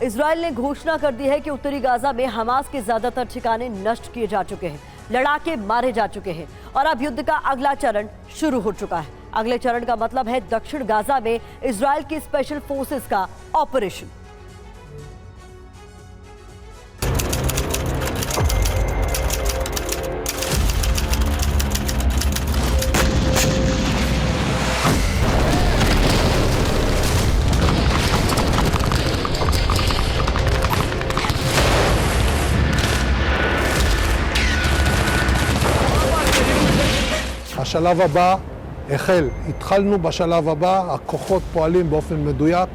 Israel ने घोषणा कर दी है कि उत्तरी गाजा में हमास के ज्यादातर ठिकाने नष्ट किए जा चुके हैं, लड़ाके मारे जा चुके हैं और अब युद्ध का अगला चरण शुरू हो चुका है। अगले चरण का मतलब है दक्षिण गाजा में इजराइल की स्पेशल फोर्सेस का ऑपरेशन। השלב הבא החל. התחלנו בשלב הבא, הכוחות פועלים באופן מדויק.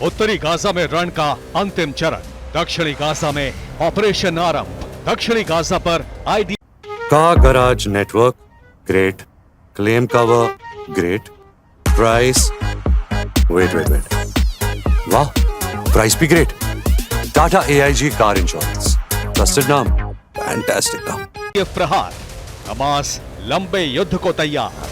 उत्तरी गाजा में रण का अंतिम चरण, दक्षिणी गाजा में ऑपरेशन आरंभ। दक्षिणी गाजा पर ID car garage network great, claim cover great, price wait वाह, प्राइस भी great. Tata AIG car insurance, trusted नाम, फैंटास्टिक नाम। ये प्रहार, हमास लंबे युद्ध को तैयार।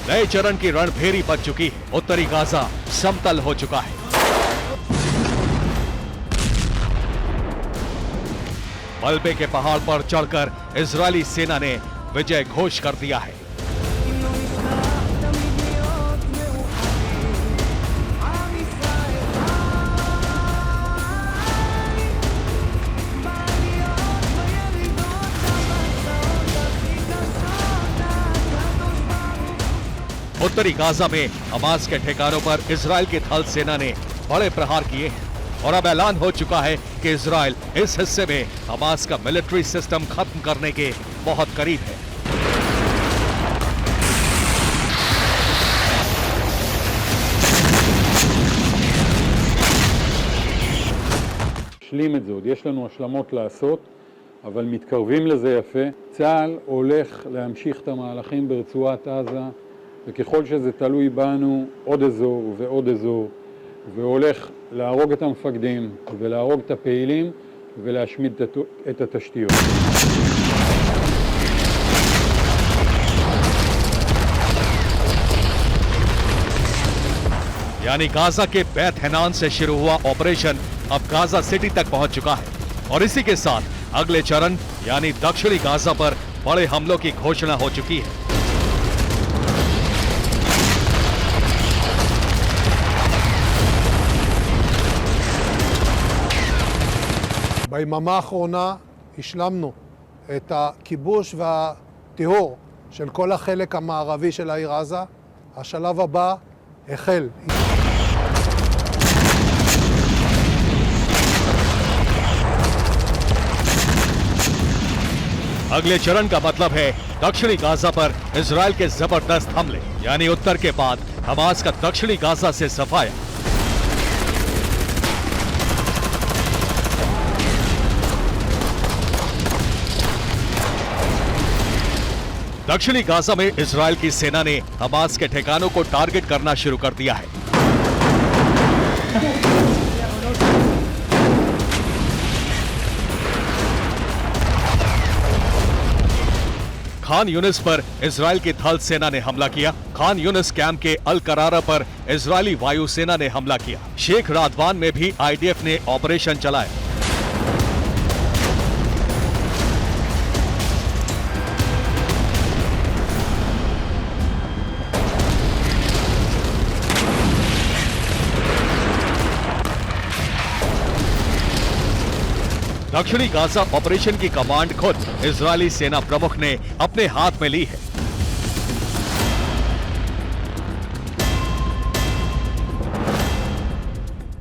नए चरण की रणभेरी बच चुकी है। उत्तरी गाजा समतल हो चुका है। मलबे के पहाड़ पर चढ़कर इजरायली सेना ने विजय घोष कर दिया है। उत्तरी गाजा में हमास के ठिकानों पर इजराइल की थल सेना ने बड़े प्रहार किए हैं और अब ऐलान हो चुका है कि इजराइल इस हिस्से में हमास का मिलिट्री सिस्टम खत्म करने के बहुत करीब है। נשלים את זה, עוד יש לנו השלמות לעשות, אבל מתקרבים לזה יפה. צה"ל הולך להמשיך את המהלכים ברצועת עזה, וככל שזה תלוי בנו, עוד אזור ועוד אזור, והולך להרוג את המפקדים ולהרוג את הפעילים ולהשמיד את התשתיות. यानी गाजा के बैत हैनान से शुरू हुआ ऑपरेशन अब गाजा सिटी तक पहुंच चुका है और इसी के साथ अगले चरण यानी दक्षिणी गाजा पर बड़े हमलों की घोषणा हो चुकी है। ביממה האחרונה השלמנו את הכיבוש והטיהור של כל החלק המערבי של העיר עזה. השלב הבא החל. अगले चरण का मतलब है दक्षिणी गाजा पर इजराइल के जबरदस्त हमले, यानी उत्तर के बाद हमास का दक्षिणी गाजा से सफाया। दक्षिणी गाजा में इजराइल की सेना ने हमास के ठिकानों को टारगेट करना शुरू कर दिया है। खान यूनिस पर इजराइल की थल सेना ने हमला किया। खान यूनिस कैंप के अल करारा पर इजरायली वायुसेना ने हमला किया। शेख रादवान में भी आईडीएफ ने ऑपरेशन चलाया। दक्षिणी गाजा ऑपरेशन की कमांड खुद इजरायली सेना प्रमुख ने अपने हाथ में ली है।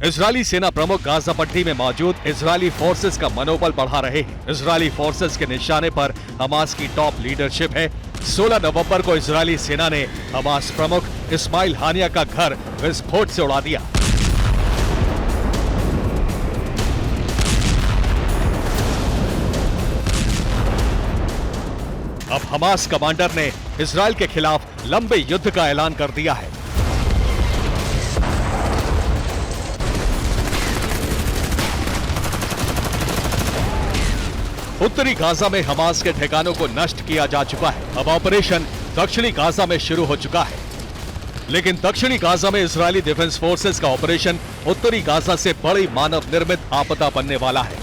इजरायली सेना प्रमुख गाजा पट्टी में मौजूद इजरायली फोर्सेस का मनोबल बढ़ा रहे हैं। इजरायली फोर्सेस के निशाने पर हमास की टॉप लीडरशिप है। 16 नवंबर को इजरायली सेना ने हमास प्रमुख इस्माइल हानिया का घर विस्फोट से उड़ा दिया। अब हमास कमांडर ने इजरायल के खिलाफ लंबे युद्ध का ऐलान कर दिया है। उत्तरी गाजा में हमास के ठिकानों को नष्ट किया जा चुका है। अब ऑपरेशन दक्षिणी गाजा में शुरू हो चुका है, लेकिन दक्षिणी गाजा में इजरायली डिफेंस फोर्सेस का ऑपरेशन उत्तरी गाजा से बड़ी मानव निर्मित आपदा बनने वाला है।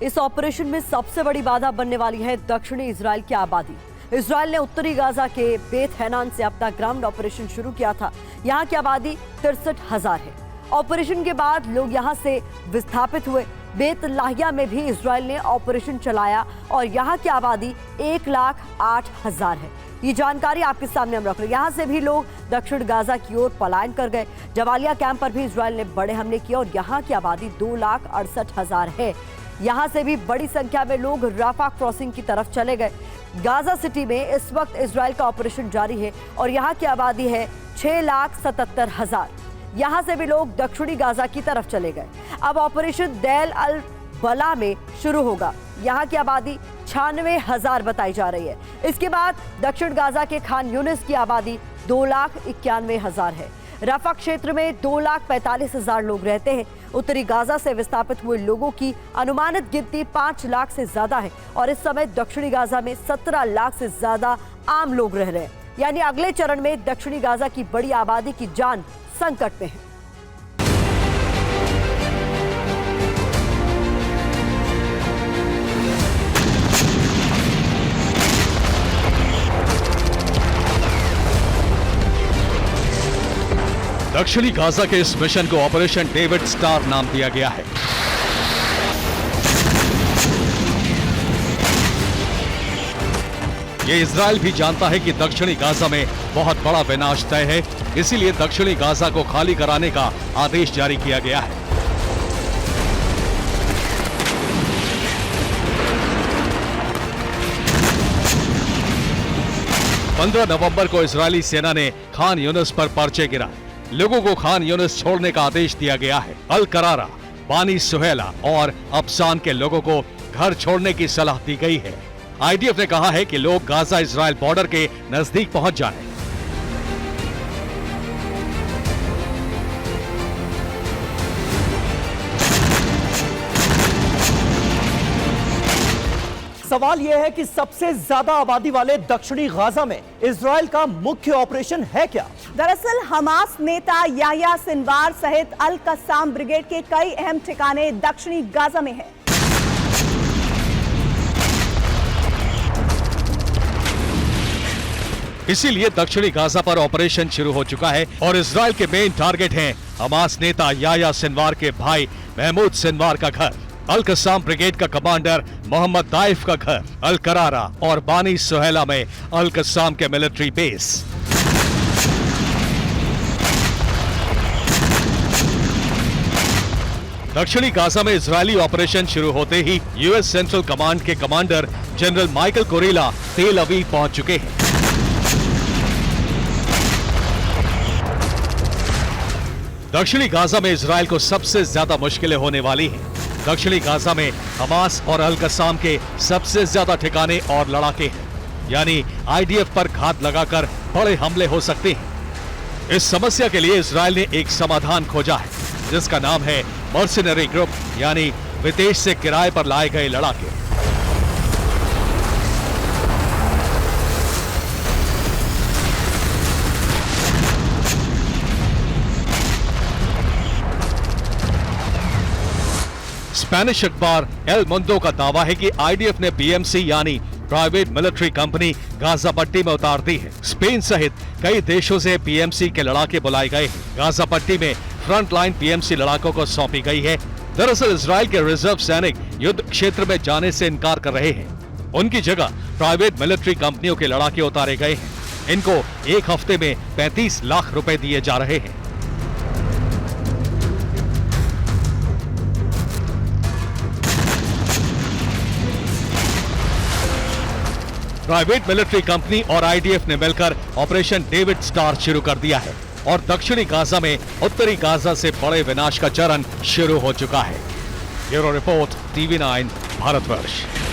इस ऑपरेशन में सबसे बड़ी बाधा बनने वाली है दक्षिणी इजरायल की आबादी। इजरायल ने उत्तरी गाजा के बेत हैनान से अपना ग्राउंड ऑपरेशन शुरू किया था। यहाँ की आबादी 63,000 है। ऑपरेशन के बाद लोग यहाँ से विस्थापित हुए। बेत लाहिया में भी इजरायल ने ऑपरेशन चलाया और यहाँ की आबादी 1,08,000 है। ये जानकारी आपके सामने हम रख रहे हैं। यहाँ से भी लोग दक्षिण गाजा की ओर पलायन कर गए। जवालिया कैंप पर भी इजरायल ने बड़े हमले किए और यहाँ की आबादी 2,68,000 है। यहाँ से भी बड़ी संख्या में लोग राफा क्रॉसिंग की तरफ चले गए। गाजा सिटी में इस वक्त इजरायल का ऑपरेशन जारी है और यहाँ की आबादी है 6,77,000। यहाँ से भी लोग दक्षिणी गाजा की तरफ चले गए। अब ऑपरेशन दैल अल बला में शुरू होगा। यहाँ की आबादी 96,000 बताई जा रही है। इसके बाद दक्षिण गाजा के खान यूनिस की आबादी 2,91,000 है। रफा क्षेत्र में 2,45,000 लोग रहते हैं। उत्तरी गाजा से विस्थापित हुए लोगों की अनुमानित गिनती 5 लाख से ज्यादा है और इस समय दक्षिणी गाजा में 17 लाख से ज्यादा आम लोग रह रहे हैं। यानी अगले चरण में दक्षिणी गाजा की बड़ी आबादी की जान संकट में है। दक्षिणी गाजा के इस मिशन को ऑपरेशन डेविड स्टार नाम दिया गया है। ये इजरायल भी जानता है कि दक्षिणी गाजा में बहुत बड़ा विनाश तय है, इसीलिए दक्षिणी गाजा को खाली कराने का आदेश जारी किया गया है। पंद्रह नवंबर को इजरायली सेना ने खान यूनिस पर पर्चे गिराए। लोगों को खान यूनिस छोड़ने का आदेश दिया गया है। अल करारा, बानी सुहेला और अफसान के लोगों को घर छोड़ने की सलाह दी गई है। आईडीएफ ने कहा है कि लोग गाजा इजरायल बॉर्डर के नजदीक पहुंच जाएं। सवाल यह है कि सबसे ज्यादा आबादी वाले दक्षिणी गाजा में इजरायल का मुख्य ऑपरेशन है क्या? दरअसल हमास नेता याह्या सिनवार सहित अल कस्साम ब्रिगेड के कई अहम ठिकाने दक्षिणी गाजा में हैं। इसीलिए दक्षिणी गाजा पर ऑपरेशन शुरू हो चुका है और इजरायल के मेन टारगेट हैं हमास नेता याह्या सिनवार के भाई महमूद सिनवार का घर, अल कस्साम ब्रिगेड का कमांडर मोहम्मद दाइफ का घर, अल करारा और बानी सुहेला में अल कस्साम के मिलिट्री बेस। दक्षिणी गाजा में इजरायली ऑपरेशन शुरू होते ही यूएस सेंट्रल कमांड के कमांडर जनरल माइकल कोरेला तेल अवीव पहुंच चुके हैं। दक्षिणी गाजा में इजरायल को सबसे ज्यादा मुश्किलें होने वाली हैं। दक्षिणी गाजा में हमास और अल कस्साम के सबसे ज्यादा ठिकाने और लड़ाके हैं, यानी आईडीएफ पर घात लगाकर बड़े हमले हो सकते हैं। इस समस्या के लिए इजरायल ने एक समाधान खोजा है, जिसका नाम है मर्सिनरी ग्रुप, यानी विदेश से किराए पर लाए गए लड़ाके। स्पेनिश अखबार एल मुंडो का दावा है कि आईडीएफ ने बीएमसी यानी प्राइवेट मिलिट्री कंपनी गाजा पट्टी में उतार दी है। स्पेन सहित कई देशों से पीएमसी के लड़ाके बुलाए गए हैं। गाजा पट्टी में फ्रंट लाइन पीएमसी लड़ाकों को सौंपी गई है। दरअसल इजरायल के रिजर्व सैनिक युद्ध क्षेत्र में जाने से इनकार कर रहे हैं। उनकी जगह प्राइवेट मिलिट्री कंपनियों के लड़ाके उतारे गए हैं। इनको एक हफ्ते में 35 लाख रुपए दिए जा रहे हैं। प्राइवेट मिलिट्री कंपनी और आईडीएफ ने मिलकर ऑपरेशन डेविड स्टार शुरू कर दिया है और दक्षिणी गाजा में उत्तरी गाजा से बड़े विनाश का चरण शुरू हो चुका है। Bureau report, TV9 Bharatvarsh.